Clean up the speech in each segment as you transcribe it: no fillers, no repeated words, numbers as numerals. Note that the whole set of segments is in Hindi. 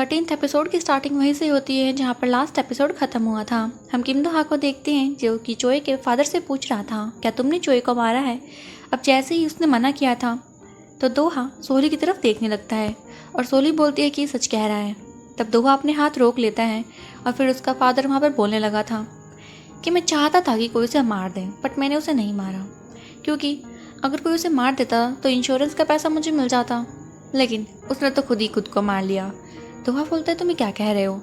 13th एपिसोड की स्टार्टिंग वहीं से होती है जहाँ पर लास्ट एपिसोड खत्म हुआ था। हम किम दो हा को देखते हैं जो कि चोए के फादर से पूछ रहा था क्या तुमने चोए को मारा है। अब जैसे ही उसने मना किया था तो दोहा सोली की तरफ देखने लगता है और सोली बोलती है कि सच कह रहा है। तब दोहा अपने हाथ रोक लेता है और फिर उसका फादर वहाँ पर बोलने लगा था कि मैं चाहता था कि कोई उसे मार दे बट मैंने उसे नहीं मारा, क्योंकि अगर कोई उसे मार देता तो इंश्योरेंस का पैसा मुझे मिल जाता, लेकिन उसने तो खुद ही खुद को मार लिया। दोहा बोलता है तुम्हें क्या कह रहे हो।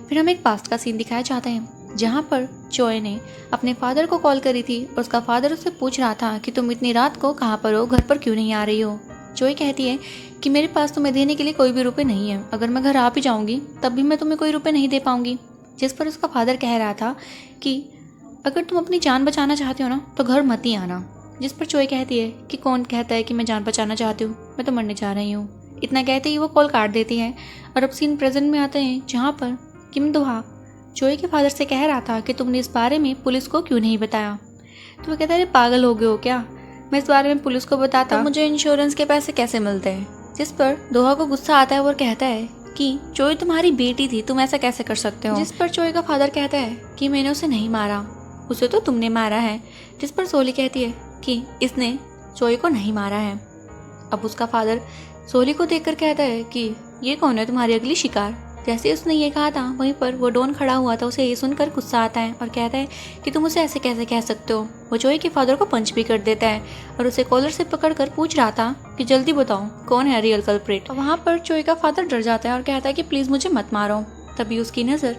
फिर हमें एक पास्ट का सीन दिखाया जाता है जहाँ पर चोए ने अपने फादर को कॉल करी थी और उसका फादर उससे पूछ रहा था कि तुम इतनी रात को कहाँ पर हो, घर पर क्यों नहीं आ रही हो। चोए कहती है कि मेरे पास तुम्हें देने के लिए कोई भी रुपए नहीं है, अगर मैं घर आ भी जाऊंगी तब भी मैं तुम्हें कोई रुपए नहीं दे पाऊंगी। जिस पर उसका फादर कह रहा था कि अगर तुम अपनी जान बचाना चाहते हो ना तो घर मत ही आना। जिस पर चोए कहती है कि कौन कहता है कि मैं जान बचाना चाहती हूँ, मैं तो मरने जा रही हूँ। इतना कहते ही वो कॉल काट देती है और अब सीन प्रेजेंट में आते हैं जहाँ पर किम दो हा चोए के फादर से कह रहा था कि तुमने इस बारे में पुलिस को क्यों नहीं बताया। तो वो कहता है पागल हो गए हो क्या, मैं इस बारे में पुलिस को बताता तो मुझे इंश्योरेंस के पैसे कैसे मिलते हैं। जिस पर दोहा को गुस्सा आता है और कहता है कि चोए तुम्हारी बेटी थी, तुम ऐसा कैसे कर सकते हो। जिस पर चोए का फादर कहता है कि मैंने उसे नहीं मारा, उसे तो तुमने मारा है। जिस पर सोली कहती है कि इसने चोए को नहीं मारा है। अब उसका फादर सोली को देखकर कहता है कि ये कौन है तुम्हारी अगली शिकार। जैसे उसने ये कहा था वहीं पर वो डॉन खड़ा हुआ था, उसे ये सुनकर गुस्सा आता है और कहता है कि तुम उसे ऐसे कैसे कह सकते हो। वो चोए के फादर को पंच भी कर देता है और उसे कॉलर से पकड़कर पूछ रहा था कि जल्दी बताओ कौन है रियल कल्प्रिट। वहाँ पर चोए का फादर डर जाता है और कहता है कि प्लीज मुझे मत मारो। तभी उसकी नजर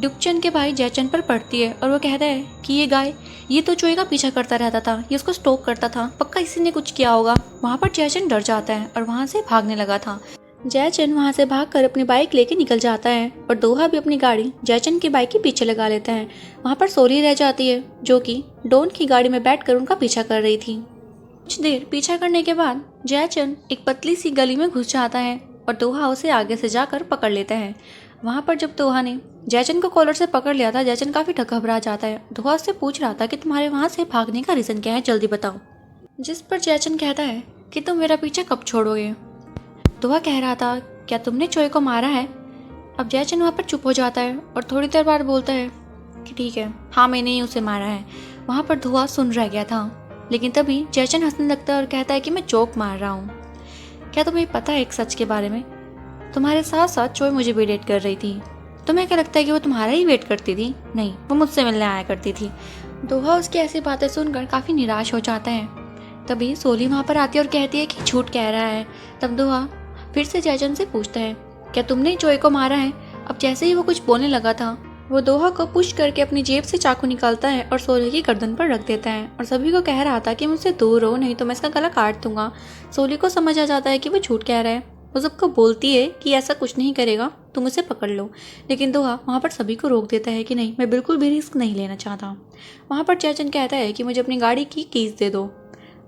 डुकचन के भाई जयचन पर पड़ती है और वो कहता है कि ये गाय ये तो चोए का पीछा करता रहता था, ये उसको स्टॉक करता था, पक्का इसी ने कुछ किया होगा। वहाँ पर जयचन डर जाता है और वहाँ से भागने लगा था। जयचन वहाँ से भागकर अपनी बाइक लेके निकल जाता है और दोहा भी अपनी गाड़ी जयचन की बाइक के पीछे लगा लेता है। वहाँ पर सोली रह जाती है जो कि डॉन की गाड़ी में बैठकर उनका पीछा कर रही थी। कुछ देर पीछा करने के बाद जयचन एक पतली सी गली में घुस जाता है और दोहा उसे आगे से जाकर पकड़ लेता है। वहाँ पर जब दोहा ने जयचन को कॉलर से पकड़ लिया था, जयचन काफी घबरा जाता है। दोहा उससे पूछ रहा था कि तुम्हारे वहाँ से भागने का रीजन क्या है, जल्दी बताओ। जिस पर जयचन कहता है कि तुम मेरा पीछा कब छोड़ोगे। दोहा कह रहा था क्या तुमने चोए को मारा है। अब जयचन वहाँ पर चुप हो जाता है और थोड़ी देर बाद बोलता है कि ठीक है, हाँ मैंने ही उसे मारा है। वहाँ पर दोहा सुन रह गया था, लेकिन तभी जयचन हंसने लगता है और कहता है कि मैं जोक मार रहा हूँ। क्या तुम्हें पता है एक सच के बारे में, तुम्हारे साथ साथ चोए मुझे भी डेट कर रही थी। तुम्हें क्या लगता है कि वो तुम्हारा ही वेट करती थी? नहीं, वो मुझसे मिलने आया करती थी। दोहा उसकी ऐसी बातें सुनकर काफी निराश हो जाता है। तभी सोली वहाँ पर आती है और कहती है कि झूठ कह रहा है। तब दोहा फिर से जयचन से पूछता है क्या तुमने चोए को मारा है। अब जैसे ही वो कुछ बोलने लगा था वो दोहा को पुश करके अपनी जेब से चाकू निकालता है और सोली की गर्दन पर रख देता है और सभी को कह रहा था कि मुझसे दूर हो, नहीं तो मैं इसका गला काट दूंगा। सोली को समझ आ जाता है कि वो झूठ कह रहा है। वो सबको बोलती है कि ऐसा कुछ नहीं करेगा, तुम उसे पकड़ लो, लेकिन दोहा वहाँ पर सभी को रोक देता है कि नहीं, मैं बिल्कुल भी रिस्क नहीं लेना चाहता। वहाँ पर जयचन कहता है कि मुझे अपनी गाड़ी की कीज दे दो।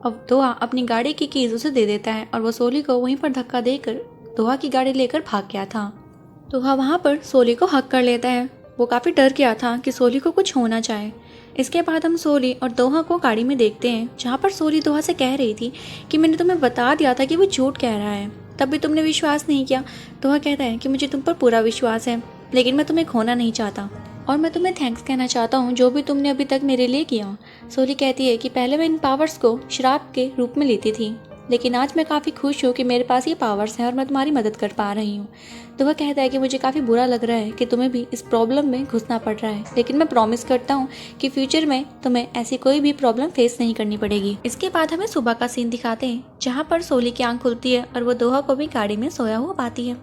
अब दोहा अपनी गाड़ी की कीज उसे दे देता है और वो सोली को वहीं पर धक्का देकर दोहा की गाड़ी लेकर भाग गया था। दोहा वहाँ पर सोली को हक कर लेता है। वो काफ़ी डर गया था कि सोली को कुछ होना चाहे। इसके बाद हम सोली और दोहा को गाड़ी में देखते हैं जहाँ पर सोली दोहा से कह रही थी कि मैंने तुम्हें बता दिया था कि वो झूठ कह रहा है, तब भी तुमने विश्वास नहीं किया। दोहा कहता है कि मुझे तुम पर पूरा विश्वास है, लेकिन मैं तुम्हें खोना नहीं चाहता और मैं तुम्हें थैंक्स कहना चाहता हूँ जो भी तुमने अभी तक मेरे लिए किया। सोली कहती है कि पहले मैं इन पावर्स को श्राप के रूप में लेती थी, लेकिन आज मैं काफ़ी खुश हूँ कि मेरे पास ये पावर्स हैं और मैं तुम्हारी मदद कर पा रही हूँ। दोहा कहता है कि मुझे काफ़ी बुरा लग रहा है कि तुम्हें भी इस प्रॉब्लम में घुसना पड़ रहा है, लेकिन मैं प्रॉमिस करता हूँ कि फ्यूचर में तुम्हें ऐसी कोई भी प्रॉब्लम फेस नहीं करनी पड़ेगी। इसके बाद हमें सुबह का सीन दिखाते हैं जहाँ पर सोली की आंख खुलती है और वो दोहा को भी गाड़ी में सोया हुआ पाती है।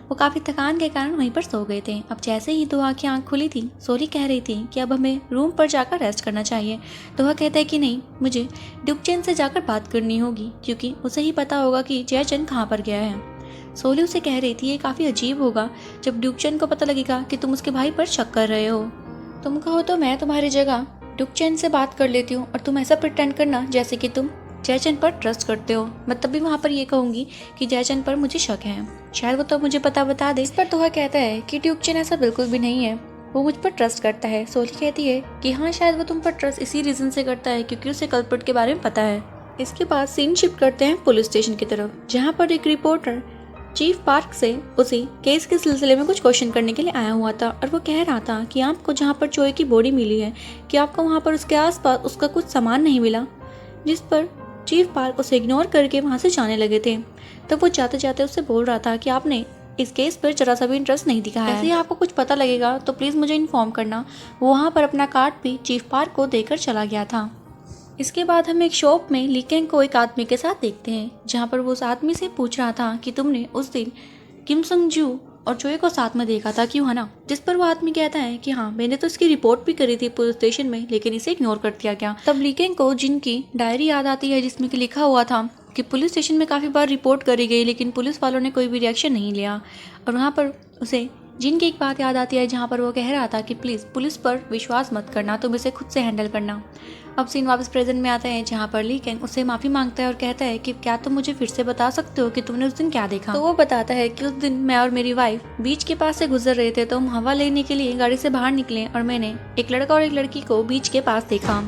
वो काफ़ी थकान के कारण वहीं पर सो गए थे। अब जैसे ही दोहा की आंख खुली थी, सोली कह रही थी कि अब हमें रूम पर जाकर रेस्ट करना चाहिए। दोहा कहता है कि नहीं, मुझे डुकचन से जाकर बात करनी होगी क्योंकि उसे ही पता होगा कि जयचन कहाँ पर गया है। सोली उसे कह रही थी ये काफ़ी अजीब होगा जब डुकचन को पता लगेगा कि तुम उसके भाई पर शक कर रहे हो। तुम कहो तो मैं तुम्हारी जगह डुकचन से बात कर लेती हूँ और तुम ऐसा प्रिटेंड करना जैसे कि तुम जयचन पर ट्रस्ट करते हो। मैं तब भी वहाँ पर ये कहूँगी कि जयचन पर मुझे शक है, शायद वो तो मुझे बता दे। इस पर दोहा कहता है कि डुकचन ऐसा बिल्कुल भी नहीं है, वो मुझ पर ट्रस्ट करता है। सोली कहती है कि हाँ, शायद वो तुम पर ट्रस्ट इसी रीजन से करता है क्योंकि उसे कल्प्रिट के बारे में पता है। इसके बाद सीन शिफ्ट करते हैं पुलिस स्टेशन की तरफ जहाँ पर एक रिपोर्टर चीफ पार्क से उसी केस के सिलसिले में कुछ क्वेश्चन करने के लिए आया हुआ था और वो कह रहा था कि आपको जहाँ पर चोई की बॉडी मिली है कि आपको वहाँ पर उसके आसपास उसका कुछ सामान नहीं मिला, जिस पर चीफ पार्क उसे इग्नोर करके वहाँ से जाने लगे थे। तब वो जाते जाते उससे बोल रहा था कि आपने इस केस पर जरा सा भी इंटरेस्ट नहीं दिखाया है, ऐसे ही आपको कुछ पता लगेगा तो प्लीज़ मुझे इन्फॉर्म करना। वो वहाँ पर अपना कार्ड भी चीफ पार्क को देकर चला गया था। इसके बाद हम एक शॉप में ली कैंग को एक आदमी के साथ देखते हैं, जहाँ पर वो उस आदमी से पूछ रहा था कि तुमने उस दिन किम संग जू और चोई को साथ में देखा था, क्यों है ना? जिस पर वो आदमी कहता है कि हाँ, मैंने तो इसकी रिपोर्ट भी करी थी पुलिस स्टेशन में, लेकिन इसे इग्नोर कर दिया गया। तब ली कैंग को जिनकी डायरी याद आती है जिसमें कि लिखा हुआ था कि पुलिस स्टेशन में काफ़ी बार रिपोर्ट करी गई लेकिन पुलिस वालों ने कोई भी रिएक्शन नहीं लिया। और वहाँ पर उसे जिन की एक बात याद आती है जहाँ पर वो कह रहा था कि प्लीज़ पुलिस पर विश्वास मत करना, तुम इसे खुद से हैंडल करना। अब सीन वापस प्रेजेंट में आता है जहाँ पर ली कैंग उससे माफ़ी मांगता है और कहता है कि क्या तुम मुझे फिर से बता सकते हो कि तुमने उस दिन क्या देखा? तो वो बताता है कि उस दिन मैं और मेरी वाइफ बीच के पास से गुजर रहे थे, तो हम हवा लेने के लिए गाड़ी से बाहर निकले और मैंने एक लड़का और एक लड़की को बीच के पास देखा।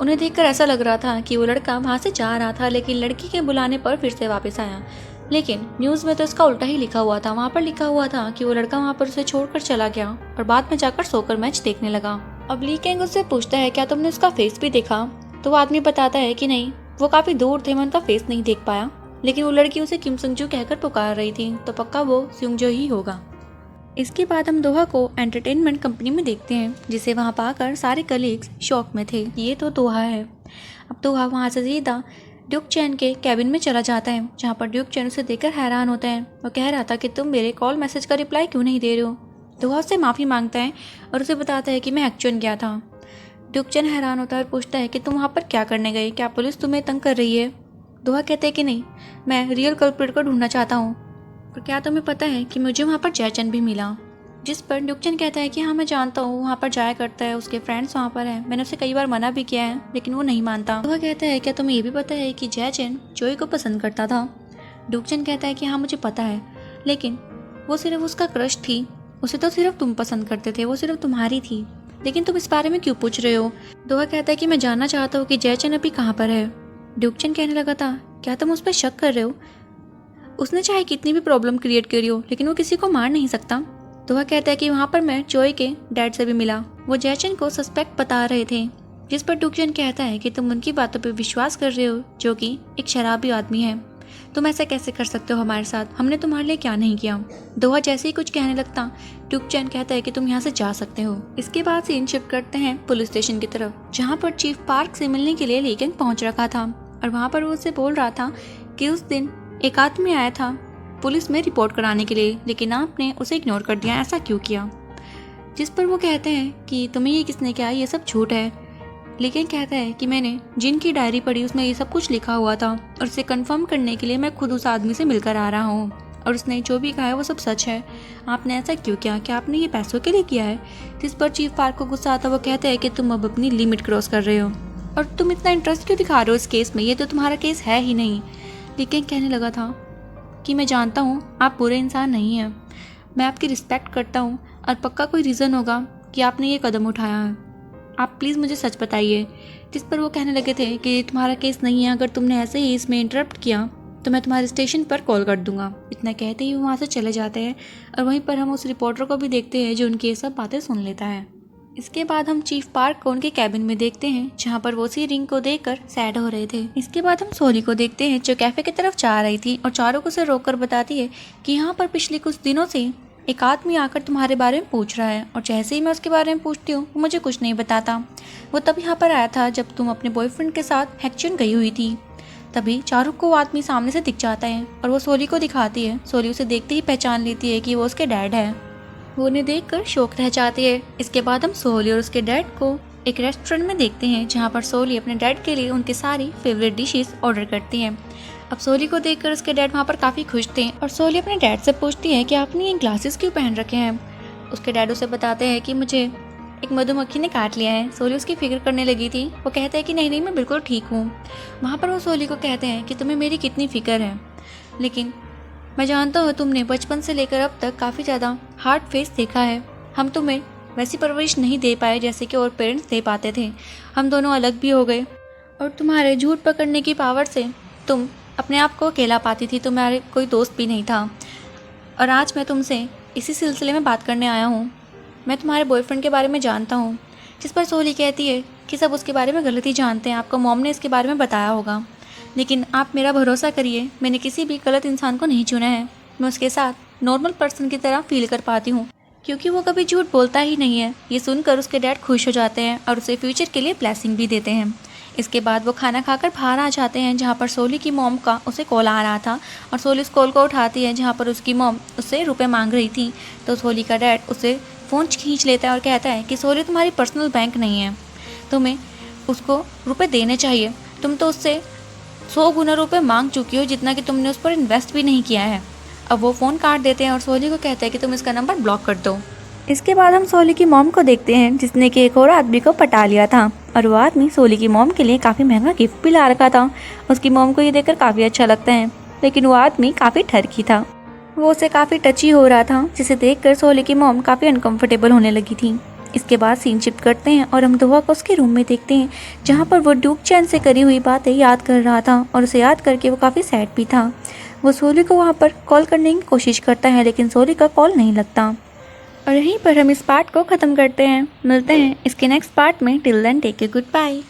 उन्हें देखकर ऐसा लग रहा था कि वो लड़का वहाँ से जा रहा था, लेकिन लड़की के बुलाने पर फिर से वापस आया। लेकिन न्यूज़ में तो इसका उल्टा ही लिखा हुआ था। वहाँ पर लिखा हुआ था कि वो लड़का वहाँ पर उसे छोड़कर चला गया और बाद में जाकर सोकर मैच देखने लगा। अब ली कैंग उससे पूछता है क्या तुमने उसका फेस भी देखा? तो वो आदमी बताता है कि नहीं, वो काफ़ी दूर थे, मैं उनका फेस नहीं देख पाया, लेकिन वो लड़की उसे किम संग जू कहकर पुकार रही थी, तो पक्का वो स्योंग जो ही होगा। इसके बाद हम दोहा को एंटरटेनमेंट कंपनी में देखते हैं, जिसे वहाँ पाकर सारे कलीग्स शॉक में थे। ये तो दोहा है। अब दोहा वहाँ से सीधा ड्यूक चैन के कैबिन में चला जाता है, जहाँ पर ड्यूक चैन उसे देखकर हैरान होता है। वो कह रहा था कि तुम मेरे कॉल मैसेज का रिप्लाई क्यों नहीं दे रहे हो? दोहा उससे माफ़ी मांगता है और उसे बताता है कि मैं एक्चुअन गया था। ड्यूक चैन हैरान होता है और पूछता है कि तुम वहाँ पर क्या करने गए? क्या पुलिस तुम्हें तंग कर रही है? दोहा कहते हैं कि नहीं, मैं रियल कल्प्रिट को ढूंढना चाहता हूँ। और क्या तुम्हें पता है कि मुझे वहाँ पर जयचन भी मिला? जिस पर ड्यूक चैन कहता है कि हाँ मैं जानता हूँ, वहाँ पर जाया करता है, उसके फ्रेंड्स वहाँ पर हैं, मैंने उसे कई बार मना भी किया है लेकिन वो नहीं मानता। दोहा कहता है क्या तुम्हें ये भी पता है कि जयचन चोई को पसंद करता था? ड्यूक चैन कहता है कि हाँ मुझे पता है, लेकिन वो सिर्फ उसका क्रश थी, उसे तो सिर्फ तुम पसंद करते थे, वो सिर्फ तुम्हारी थी, लेकिन तुम इस बारे में क्यों पूछ रहे हो? दोहा कहता है कि मैं जानना चाहता हूँ कि जयचन अभी कहाँ पर है। ड्यूक चैन कहने लगा था क्या तुम उस पर शक कर रहे हो? उसने चाहे कितनी भी प्रॉब्लम क्रिएट करी हो लेकिन वो किसी को मार नहीं सकता। दोहा कहता है कि वहाँ पर मैं चोई के डैड से भी मिला, वो जयचन को सस्पेक्ट बता रहे थे। जिस पर ड्यूक चैन कहता है कि तुम उनकी बातों पर विश्वास कर रहे हो जो कि एक शराबी आदमी है, तुम ऐसा कैसे कर सकते हो हमारे साथ? हमने तुम्हारे लिए क्या नहीं किया? दोहा जैसे ही कुछ कहने लगता ड्यूक चैन कहता है कि तुम यहाँ से जा सकते हो। इसके बाद सीन शिफ्ट करते हैं पुलिस स्टेशन की तरफ, जहाँ पर चीफ पार्क से मिलने के लिए ली कैंग पहुँच रखा था और वहाँ पर वो उससे बोल रहा था कि उस दिन एक आदमी आया था पुलिस में रिपोर्ट कराने के लिए, लेकिन आपने उसे इग्नोर कर दिया, ऐसा क्यों किया? जिस पर वो कहते हैं कि तुम्हें ये किसने किया, ये सब झूठ है। लेकिन कहता है कि मैंने जिनकी डायरी पढ़ी उसमें ये सब कुछ लिखा हुआ था और उसे कंफर्म करने के लिए मैं खुद उस आदमी से मिलकर आ रहा हूँ और उसने जो भी कहा है वो सब सच है। आपने ऐसा क्यों किया? क्या आपने ये पैसों के लिए किया है? जिस पर चीफ पार्क को गुस्सा आता, वो कहता है कि तुम अब अपनी लिमिट क्रॉस कर रहे हो और तुम इतना इंटरेस्ट क्यों दिखा रहे हो इस केस में, ये तो तुम्हारा केस है ही नहीं। लेकिन कहने लगा था कि मैं जानता हूँ आप बुरे इंसान नहीं हैं, मैं आपकी रिस्पेक्ट करता हूँ और पक्का कोई रीज़न होगा कि आपने ये कदम उठाया है, आप प्लीज़ मुझे सच बताइए। जिस पर वो कहने लगे थे कि तुम्हारा केस नहीं है, अगर तुमने ऐसे ही इसमें इंटरप्ट किया तो मैं तुम्हारे स्टेशन पर कॉल कर दूंगा। इतना कहते ही वो वहाँ से चले जाते हैं और वहीं पर हम उस रिपोर्टर को भी देखते हैं जो उनकी ये सब बातें सुन लेता है। इसके बाद हम चीफ पार्क को उनके कैबिन में देखते हैं, जहाँ पर वो सी रिंग को देखकर सैड हो रहे थे। इसके बाद हम सोली को देखते हैं जो कैफे की तरफ जा रही थी और चारों को से रोककर बताती है कि यहाँ पर पिछले कुछ दिनों से एक आदमी आकर तुम्हारे बारे में पूछ रहा है और जैसे ही मैं उसके बारे में पूछती हूँ वो मुझे कुछ नहीं बताता। वो तब यहाँ पर आया था जब तुम अपने बॉयफ्रेंड के साथ हैक्चुन गई हुई थी। तभी चारुक को वो आदमी सामने से दिख जाता है और वो सोली को दिखाती है। सोली उसे देखते ही पहचान लेती है कि वो उसके डैड है। वो उन्हें देखकर शौक रह जाती है। इसके बाद हम सोली और उसके डैड को एक रेस्टोरेंट में देखते हैं, जहाँ पर सोली अपने डैड के लिए उनकी सारी फेवरेट डिशेस ऑर्डर करती है। अब सोली को देखकर उसके डैड वहाँ पर काफ़ी खुश थे और सोली अपने डैड से पूछती है कि आपने ये ग्लासेस क्यों पहन रखे हैं। उसके डैड उसे बताते हैं कि मुझे एक मधुमक्खी ने काट लिया है। सोली उसकी फिक्र करने लगी थी। वो कहते हैं कि नहीं नहीं मैं बिल्कुल ठीक हूँ। वहाँ पर वो सोली को कहते हैं कि तुम्हें मेरी कितनी फिक्र है, लेकिन मैं जानता हूँ तुमने बचपन से लेकर अब तक काफ़ी ज़्यादा हार्ड फेस देखा है। हम तुम्हें वैसी परवरिश नहीं दे पाए जैसे कि और पेरेंट्स दे पाते थे। हम दोनों अलग भी हो गए और तुम्हारे झूठ पकड़ने की पावर से तुम अपने आप को अकेला पाती थी, तुम्हारे कोई दोस्त भी नहीं था। और आज मैं तुमसे इसी सिलसिले में बात करने आया हूँ। मैं तुम्हारे बॉयफ्रेंड के बारे में जानता हूँ। जिस पर सोली कहती है कि सब उसके बारे में गलत ही जानते हैं, आपका मॉम ने इसके बारे में बताया होगा। लेकिन आप मेरा भरोसा करिए, मैंने किसी भी गलत इंसान को नहीं चुना है। मैं उसके साथ नॉर्मल पर्सन की तरह फील कर पाती हूँ, क्योंकि वो कभी झूठ बोलता ही नहीं है। ये सुनकर उसके डैड खुश हो जाते हैं और उसे फ्यूचर के लिए ब्लेसिंग भी देते हैं। इसके बाद वो खाना खाकर बाहर आ जाते हैं, जहाँ पर सोली की मॉम का उसे कॉल आ रहा था और सोली उस कॉल को उठाती है, जहाँ पर उसकी मॉम उससे रुपए मांग रही थी। तो सोली का डैड उसे फ़ोन खींच लेता है और कहता है कि सोली तुम्हारी पर्सनल बैंक नहीं है, तुम्हें उसको रुपए देने चाहिए। तुम तो उससे 100 गुना रुपए मांग चुकी हो, जितना कि तुमने उस पर इन्वेस्ट भी नहीं किया है। अब वो फ़ोन काट देते हैं और सोली को कहते हैं कि तुम इसका नंबर ब्लॉक कर दो। इसके बाद हम सोली की मॉम को देखते हैं, जिसने कि एक और आदमी को पटा लिया था और वो आदमी सोली की मॉम के लिए काफ़ी महंगा गिफ्ट भी ला रखा था। उसकी मॉम को ये देखकर काफ़ी अच्छा लगता है, लेकिन वो आदमी काफ़ी ठरकी था। वो उसे काफ़ी टची हो रहा था, जिसे देखकर सोली की मॉम काफ़ी अनकंफर्टेबल होने लगी थी। इसके बाद सीन शिफ्ट करते हैं और हम दोहा को उसके रूम में देखते हैं, जहाँ पर वो ड्यूक चैन से करी हुई बातें याद कर रहा था और उसे याद करके वो काफ़ी सैड भी था। वो सोली को वहाँ पर कॉल करने की कोशिश करता है, लेकिन सोली का कॉल नहीं लगता। और यहीं पर हम इस पार्ट को ख़त्म करते हैं। मिलते हैं इसके नेक्स्ट पार्ट में। Till then take care, good bye.